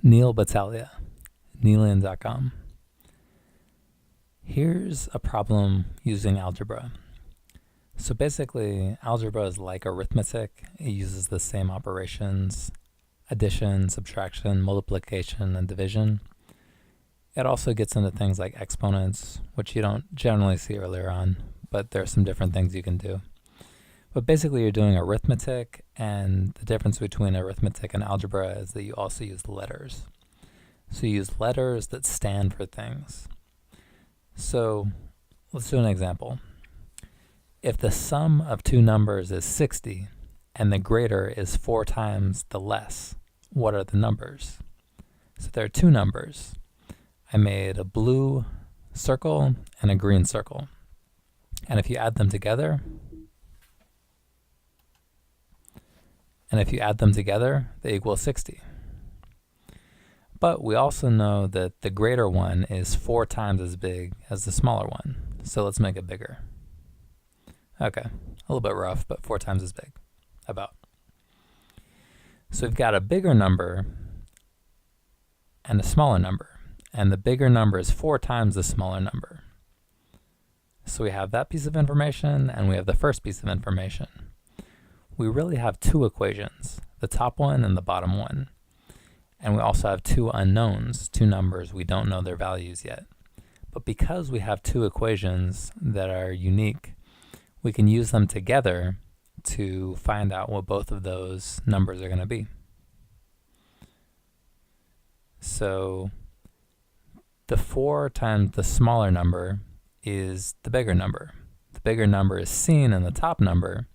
Neil Battaglia, Nealian.com. Here's a problem using algebra. So basically, algebra is like arithmetic. It uses the same operations: addition, subtraction, multiplication, and division. It also gets into things like exponents, which you don't generally see earlier on, but there are some different things you can do. But basically, you're doing arithmetic, and the difference between arithmetic and algebra is that you also use letters. So you use letters that stand for things. So let's do an example. If the sum of two numbers is 60 and the greater is 4 times the less, what are the numbers? So there are two numbers. I made a blue circle and a green circle. And if you add them together, they equal 60. But we also know that the greater one is 4 times as big as the smaller one. So let's make it bigger. Okay, a little bit rough, but 4 times as big, about. So we've got a bigger number and a smaller number. And the bigger number is 4 times the smaller number. So we have that piece of information, and we have the first piece of information. We really have two equations, the top one and the bottom one. And we also have two unknowns, two numbers we don't know their values yet. But because we have two equations that are unique, we can use them together to find out what both of those numbers are going to be. So the 4 times the smaller number is the bigger number. The bigger number is seen in the top number,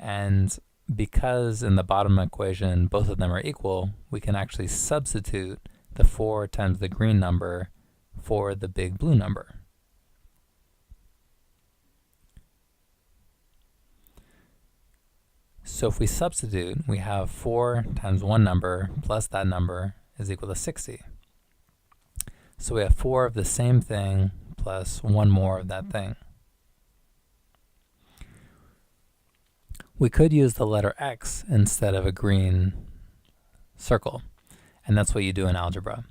and because in the bottom equation both of them are equal, we can actually substitute the 4 times the green number for the big blue number. So if we substitute, we have 4 times one number plus that number is equal to 60. So we have 4 of the same thing plus one more of that thing. We could use the letter X instead of a green circle, and that's what you do in algebra.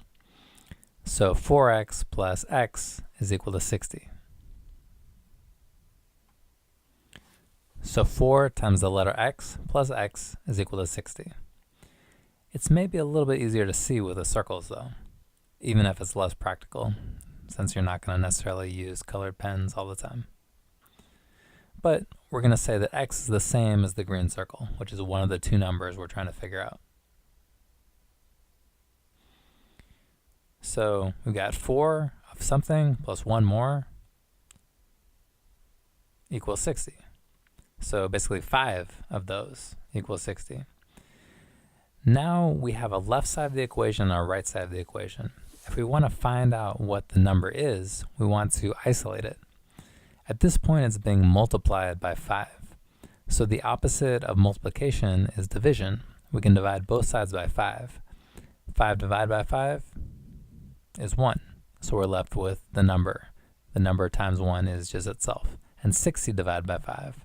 So 4x plus x is equal to 60. So 4 times the letter x plus x is equal to 60. It's maybe a little bit easier to see with the circles though, even if it's less practical, since you're not going to necessarily use colored pens all the time. But we're going to say that x is the same as the green circle, which is one of the two numbers we're trying to figure out. So we've got 4 of something plus one more equals 60. So basically 5 of those equals 60. Now we have a left side of the equation and a right side of the equation. If we want to find out what the number is, we want to isolate it. At this point, it's being multiplied by 5. So the opposite of multiplication is division. We can divide both sides by 5. 5 divided by 5 is 1. So we're left with the number. The number times 1 is just itself. And 60 divided by 5.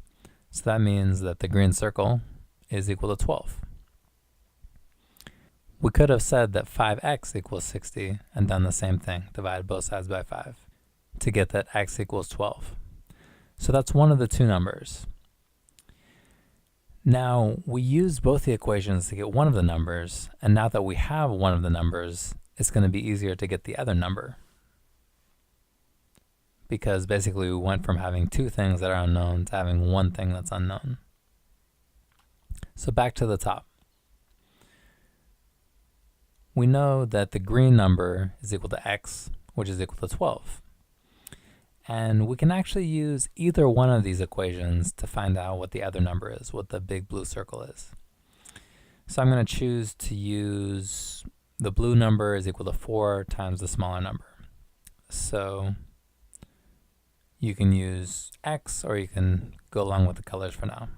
So that means that the green circle is equal to 12. We could have said that 5x equals 60 and done the same thing, divide both sides by 5, to get that x equals 12. So that's one of the two numbers. Now, we used both the equations to get one of the numbers, and now that we have one of the numbers, it's going to be easier to get the other number. Because basically we went from having two things that are unknown to having one thing that's unknown. So back to the top. We know that the green number is equal to x, which is equal to 12. And we can actually use either one of these equations to find out what the other number is, what the big blue circle is. So I'm going to choose to use the blue number is equal to 4 times the smaller number. So you can use x, or you can go along with the colors for now.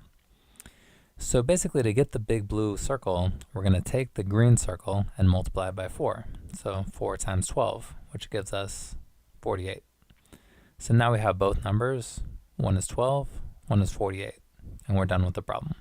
So basically, to get the big blue circle, we're going to take the green circle and multiply it by 4. So 4 times 12, which gives us 48. So now we have both numbers. One is 12, one is 48, and we're done with the problem.